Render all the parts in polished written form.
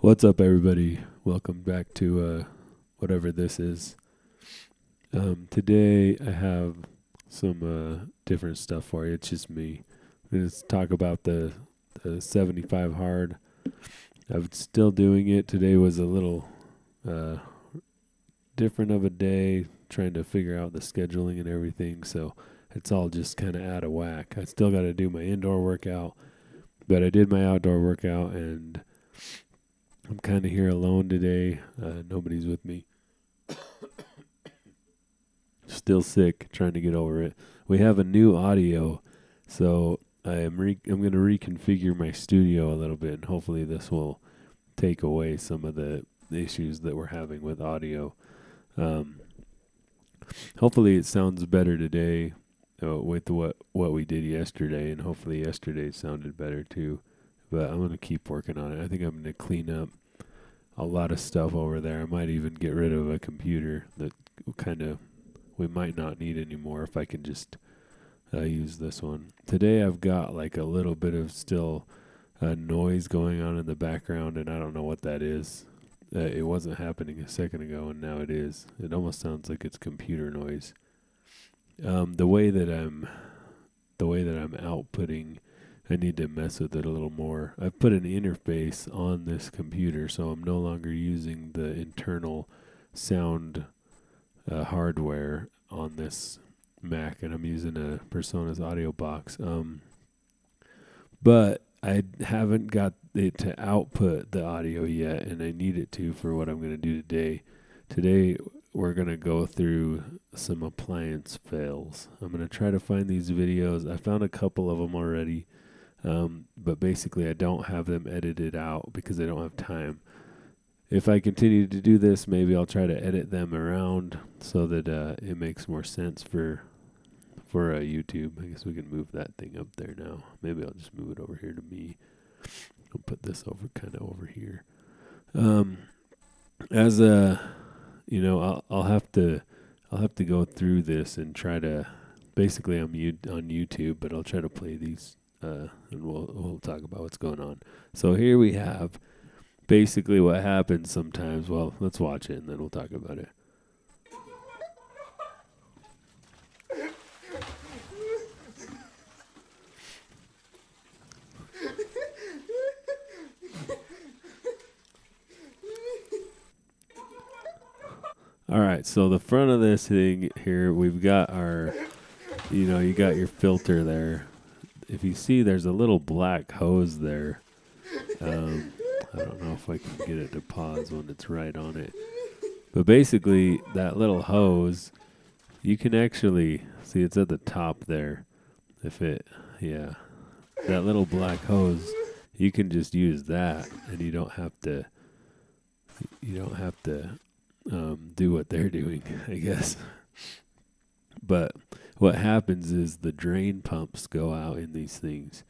What's up, everybody? Welcome back to whatever this is. Today I have some different stuff for you. It's just me. I'm going to talk about the 75 hard. I'm still doing it. Today was a little uh, different of a day, trying to figure out the scheduling and everything. So it's all just kind of out of whack. I still got to do my indoor workout, but I did my outdoor workout and I'm kind of here alone today. Nobody's with me. Still sick, trying to get over it. We have a new audio, so I'm going to reconfigure my studio a little bit, and hopefully this will take away some of the issues that we're having with audio. Hopefully it sounds better today with what we did yesterday, and hopefully yesterday sounded better too. But I'm going to keep working on it. I think I'm going to clean up a lot of stuff over there. I might even get rid of a computer that we might not need anymore if I can just use this one. Today I've got like a little bit of still noise going on in the background, and I don't know what that is. It wasn't happening a second ago, and now it is. It almost sounds like it's computer noise. The way that I'm outputting, I need to mess with it a little more. I've put an interface on this computer, so I'm no longer using the internal sound hardware on this Mac, and I'm using a Persona's audio box. But I haven't got it to output the audio yet, and I need it to for what I'm going to do today. Today, we're going to go through some appliance fails. I'm going to try to find these videos. I found a couple of them already. But basically I don't have them edited out because I don't have time. If I continue to do this, maybe I'll try to edit them around so that it makes more sense for YouTube. I guess we can move that thing up there now. Maybe I'll just move it over here to me. I'll put this over kind of over here. As a, I'll have to go through this and try to. Basically, I'm on YouTube, but I'll try to play these. And we'll talk about what's going on. So here we have basically what happens sometimes. Well, let's watch it and then we'll talk about it. All right, so the front of this thing here, we've got our, you got your filter there. If you see, there's a little black hose there. I don't know if I can get it to pause when it's right on it. But basically, that little hose, you can actually see it's at the top there. That little black hose, you can just use that, and you don't have to do what they're doing, I guess. But what happens is the drain pumps go out in these things.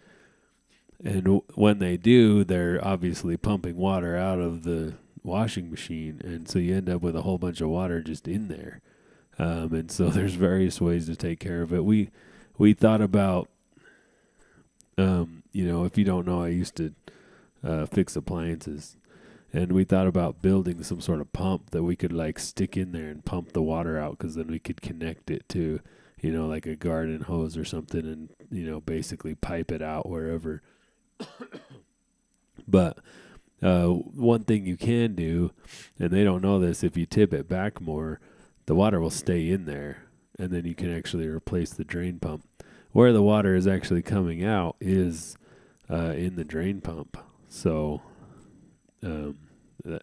And when they do, they're obviously pumping water out of the washing machine. And so you end up with a whole bunch of water just in there. And so there's various ways to take care of it. We thought about, if you don't know, I used to fix appliances. And we thought about building some sort of pump that we could like stick in there and pump the water out, because then we could connect it to, like a garden hose or something, and, basically pipe it out wherever. But one thing you can do, and they don't know this, if you tip it back more, the water will stay in there, and then you can actually replace the drain pump. Where the water is actually coming out is in the drain pump. So I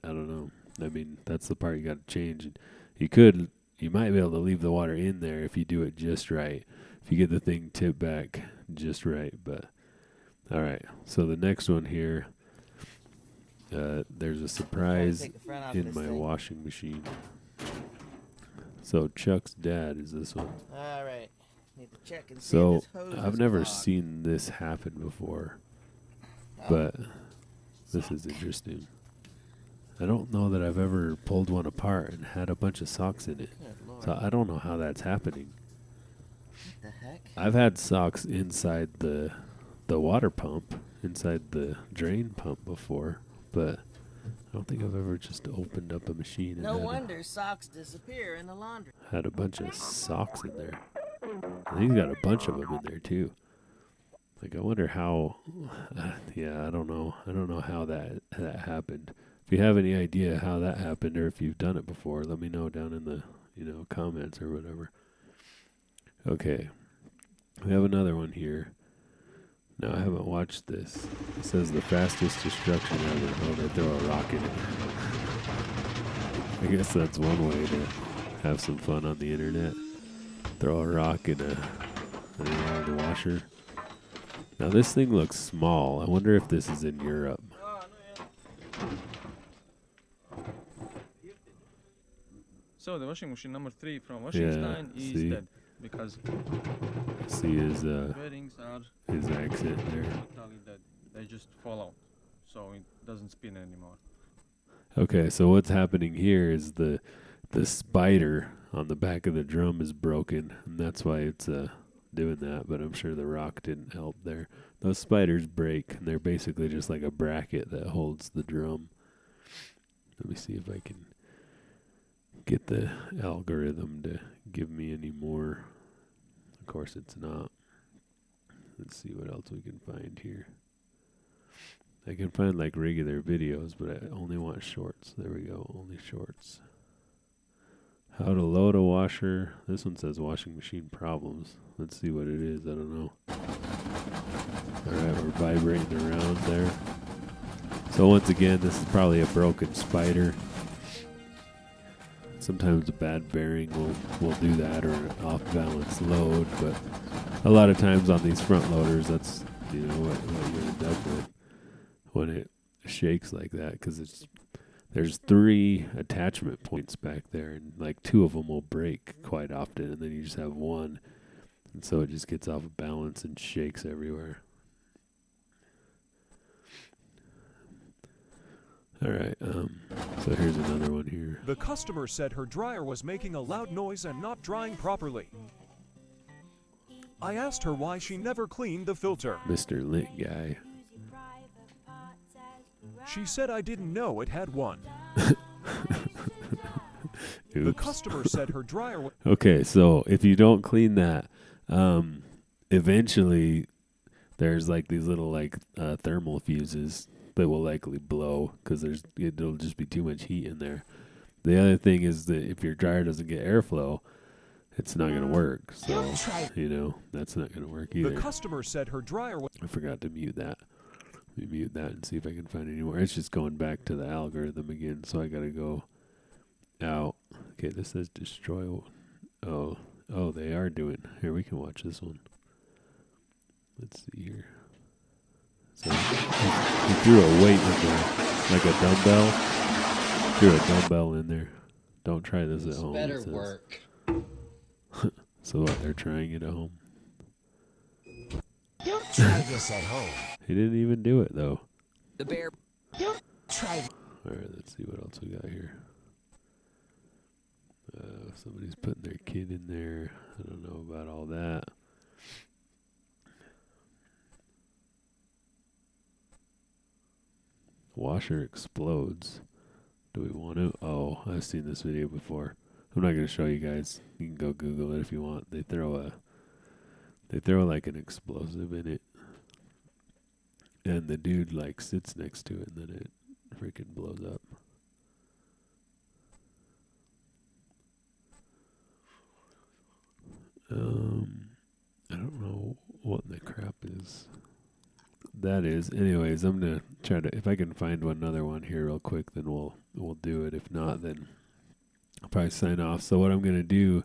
don't know. I mean, that's the part you got to change. You might be able to leave the water in there if you do it just right. If you get the thing tipped back just right. But all right. So the next one here, there's a surprise in my washing machine. So Chuck's dad is this one. All right. Need to check and see So if this hose I've is never clogged. seen this happen before, but this is interesting. I don't know that I've ever pulled one apart and had a bunch of socks in it. Good Lord. So I don't know how that's happening. What the heck? I've had socks inside the water pump, inside the drain pump before, but I don't think I've ever just opened up a machine and No wonder socks disappear in the laundry. had a bunch of socks in there. And he's got a bunch of them in there too. Like, I wonder how. Yeah, I don't know. I don't know how that happened. If you have any idea how that happened, or if you've done it before, let me know down in the comments or whatever. Okay, we have another one here. Now, I haven't watched this. It says the fastest destruction ever. Oh, they throw a rock in it. I guess that's one way to have some fun on the internet. Throw a rock in an old washer. Now, this thing looks small. I wonder if this is in Europe. So the washing machine number 3 from Washington is see? dead because See his bearings are accent there. totally dead. They just fall out, so it doesn't spin anymore. Okay, so what's happening here is the spider on the back of the drum is broken, and that's why it's doing that. But I'm sure the rock didn't help there. Those spiders break, and they're basically just like a bracket that holds the drum. Let me see if I can get the algorithm to give me any more. Of course, it's not. Let's see what else we can find here. I can find like regular videos, but I only want shorts. There we go, only shorts. How to load a washer. This one says washing machine problems. Let's see what it is. I don't know. Alright, we're vibrating around there. So once again, this is probably a broken spider. Sometimes a bad bearing will do that, or an off-balance load, but a lot of times on these front loaders, that's what you end up with when it shakes like that, because there's 3 attachment points back there, and like 2 of them will break quite often, and then you just have one, and so it just gets off of balance and shakes everywhere. All right, so here's another one here. The customer said her dryer was making a loud noise and not drying properly. I asked her why she never cleaned the filter. Mr. Lint guy. She said I didn't know it had one. The Oops. customer said her dryer was... Okay, so if you don't clean that, eventually there's like these little like thermal fuses that will likely blow because it'll just be too much heat in there. The other thing is that if your dryer doesn't get airflow, it's not going to work. So, that's not going to work either. The customer said her dryer was... I forgot to mute that. Let me mute that and see if I can find any more. It's just going back to the algorithm again, so I got to go out. Okay, this says destroy. Oh, they are doing. Here, we can watch this one. Let's see here. So he threw a weight in there, like a dumbbell. Threw a dumbbell in there. Don't try this at home. Better work. So what? They're trying it at home. Don't try this at home. He didn't even do it though. The bear. Don't try. All right, let's see what else we got here. Somebody's putting their kid in there. I don't know about all that. Washer explodes. Do we want to? Oh, I've seen this video before. I'm not going to show you guys. You can go Google it if you want. They throw like an explosive in it, and the dude like sits next to it, and then it freaking blows up. I don't know what the crap is. That is. Anyways, I'm gonna try to. If I can find another one here real quick, then we'll do it. If not, then I'll probably sign off. So what I'm gonna do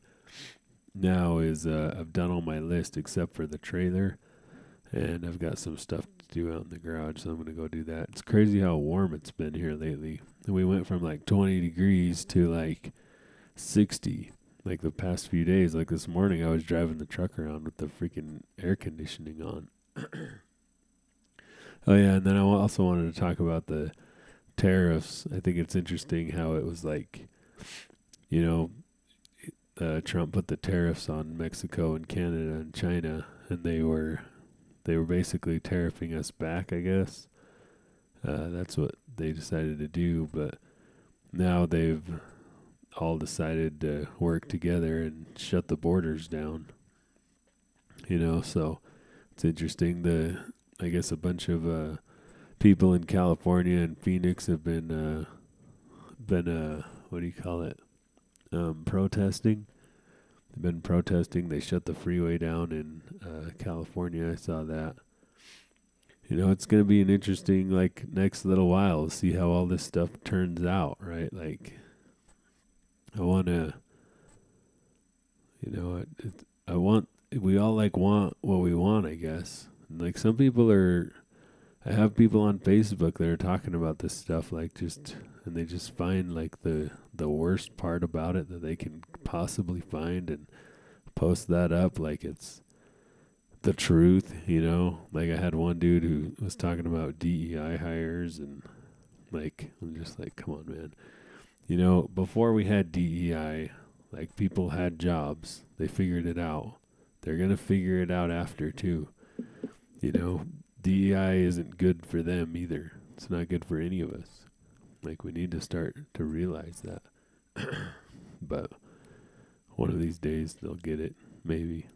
now is I've done all my list except for the trailer, and I've got some stuff to do out in the garage. So I'm gonna go do that. It's crazy how warm it's been here lately. We went from like 20 degrees to like 60. Like the past few days, like this morning, I was driving the truck around with the freaking air conditioning on. Oh yeah, and then I also wanted to talk about the tariffs. I think it's interesting how it was like, Trump put the tariffs on Mexico and Canada and China, and they were basically tariffing us back, I guess. That's what they decided to do, but now they've all decided to work together and shut the borders down. So it's interesting. I guess a bunch of people in California and Phoenix have been what do you call it? Protesting. They've been protesting. They shut the freeway down in California. I saw that. It's going to be an interesting, next little while to see how all this stuff turns out, right? I want to, we all, want what we want, I guess. And, some people I have people on Facebook that are talking about this stuff, and they just find, the worst part about it that they can possibly find and post that up like it's the truth, I had one dude who was talking about DEI hires, and I'm just come on, man. Before we had DEI, people had jobs. They figured it out. They're going to figure it out after too. DEI isn't good for them either. It's not good for any of us. We need to start to realize that. But one of these days they'll get it, maybe.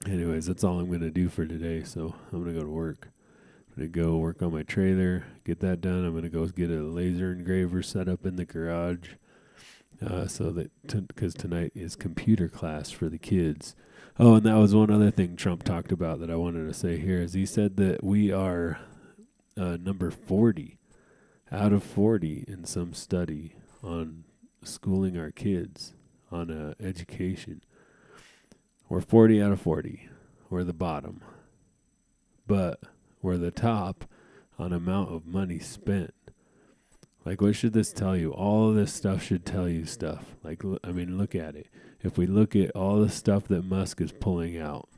Anyways, that's all I'm going to do for today. So I'm going to go to work. I'm going to go work on my trailer, get that done. I'm going to go get a laser engraver set up in the garage. Because tonight is computer class for the kids. Oh, and that was one other thing Trump talked about that I wanted to say here, is he said that we are number 40 out of 40 in some study on schooling our kids on education. We're 40 out of 40. We're the bottom. But we're the top on amount of money spent. What should this tell you? All of this stuff should tell you stuff. Look at it. If we look at all the stuff that Musk is pulling out,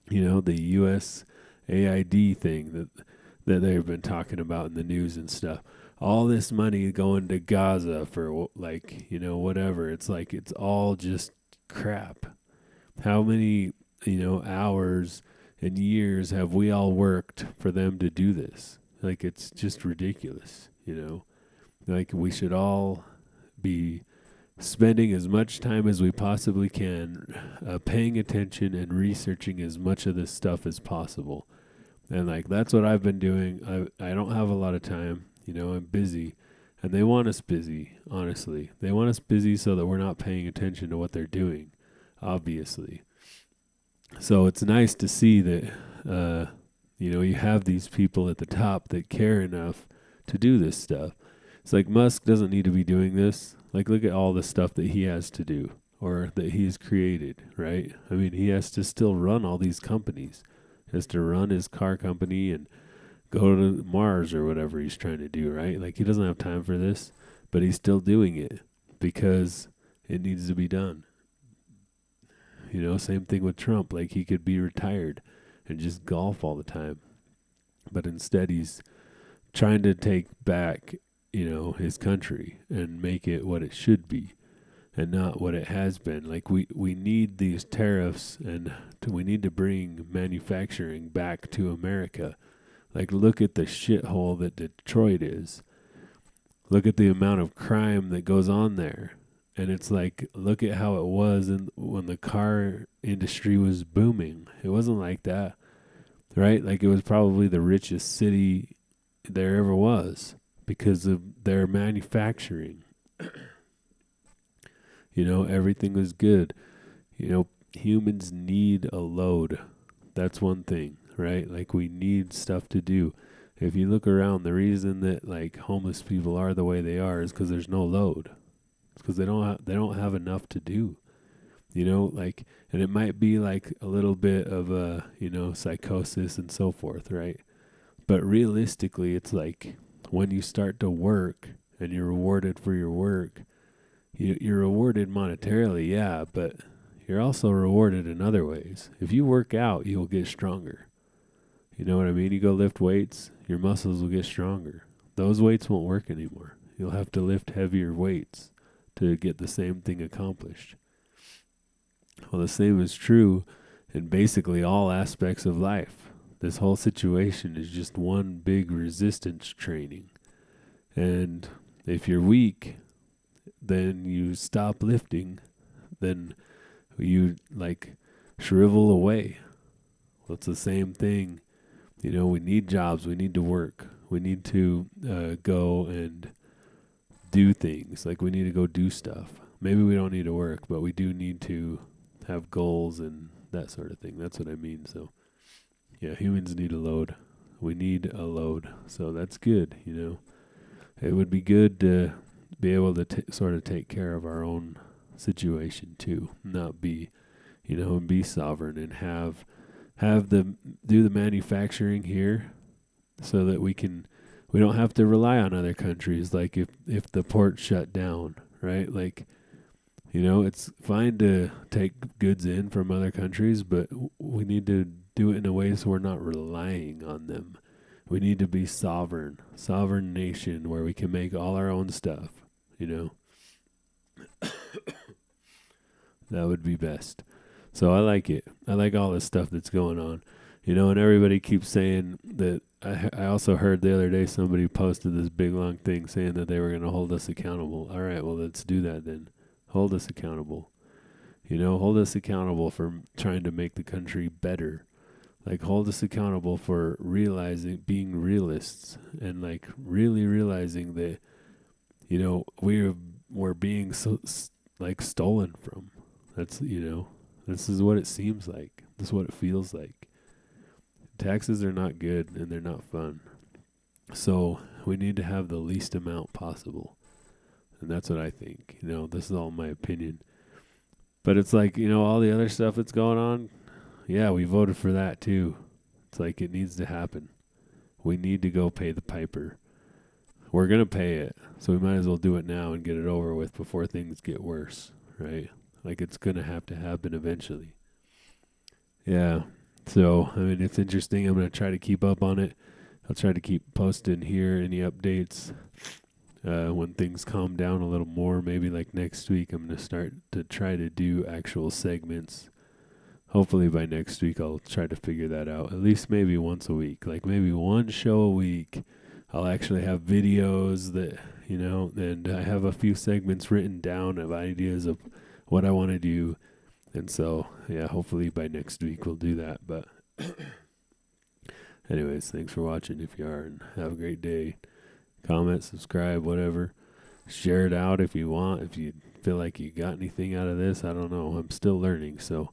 the US AID thing that they've been talking about in the news and stuff. All this money going to Gaza for whatever. It's it's all just crap. How many, hours and years have we all worked for them to do this? It's just ridiculous, we should all be spending as much time as we possibly can, paying attention and researching as much of this stuff as possible. And that's what I've been doing. I don't have a lot of time, I'm busy. And they want us busy, honestly. They want us busy so that we're not paying attention to what they're doing, obviously. So it's nice to see that, you have these people at the top that care enough to do this stuff. It's Musk doesn't need to be doing this. Look at all the stuff that he has to do or that he's created, right? He has to still run all these companies. He has to run his car company and go to Mars or whatever he's trying to do, right? He doesn't have time for this, but he's still doing it because it needs to be done. Same thing with Trump. He could be retired and just golf all the time. But instead he's trying to take back, his country and make it what it should be and not what it has been. We need these tariffs and we need to bring manufacturing back to America. Look at the shithole that Detroit is. Look at the amount of crime that goes on there. And it's look at how it was when the car industry was booming. It wasn't like that, right? It was probably the richest city there ever was because of their manufacturing. Everything was good. Humans need a load. That's one thing, right? We need stuff to do. If you look around, the reason that homeless people are the way they are is because there's no load. It's because they don't have enough to do. And it might be a little bit of a, psychosis and so forth, right? But realistically, it's when you start to work and you're rewarded for your work, you're rewarded monetarily, yeah, but you're also rewarded in other ways. If you work out, you'll get stronger. You know what I mean? You go lift weights, your muscles will get stronger. Those weights won't work anymore. You'll have to lift heavier weights to get the same thing accomplished. Well, the same is true in basically all aspects of life. This whole situation is just one big resistance training. And if you're weak, then you stop lifting, then you like shrivel away. Well, it's the same thing. You know, we need jobs, we need to work, we need to go and do things. Like we need to go do stuff. Maybe we don't need to work, but we do need to have goals and that sort of thing. That's what I mean. So, yeah, humans need a load. We need a load. So that's good, you know. It would be good to be able to sort of take care of our own situation too, not be, you know, and be sovereign and have do the manufacturing here so that we don't have to rely on other countries. Like if the port shut down, right? Like, you know, it's fine to take goods in from other countries, but we need to do it in a way so we're not relying on them. We need to be sovereign nation where we can make all our own stuff, you know. That would be best. So I like it. I like all this stuff that's going on, you know, and everybody keeps saying that. I also heard the other day somebody posted this big long thing saying that they were going to hold us accountable. All right, well, let's do that then. Hold us accountable. You know, hold us accountable for trying to make the country better. Like, hold us accountable for being realists and, like, really realizing that, you know, we're being stolen from. That's, you know, this is what it seems like. This is what it feels like. Taxes are not good and they're not fun. So we need to have the least amount possible. And that's what I think. You know, this is all my opinion. But it's like, you know, all the other stuff that's going on, yeah, we voted for that too. It's like it needs to happen. We need to go pay the piper. We're going to pay it. So we might as well do it now and get it over with before things get worse, right? Like it's going to happen eventually. Yeah. So, I mean, it's interesting. I'm going to try to keep up on it. I'll try to keep posting here any updates when things calm down a little more. Maybe like next week, I'm going to start to try to do actual segments. Hopefully by next week, I'll try to figure that out. At least maybe once a week. Like maybe one show a week. I'll actually have videos that, you know, and I have a few segments written down of ideas of what I want to do. And so, yeah, hopefully by next week we'll do that. But anyways, thanks for watching if you are, and have a great day. Comment, subscribe, whatever. Share it out if you want. If you feel like you got anything out of this, I don't know. I'm still learning, so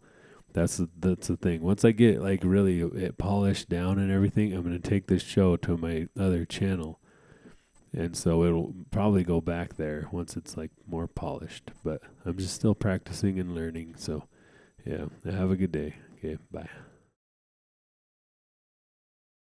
that's the thing. Once I get like really it polished down and everything, I'm going to take this show to my other channel. And so it'll probably go back there once it's like more polished. But I'm just still practicing and learning, so yeah, have a good day. Okay, bye.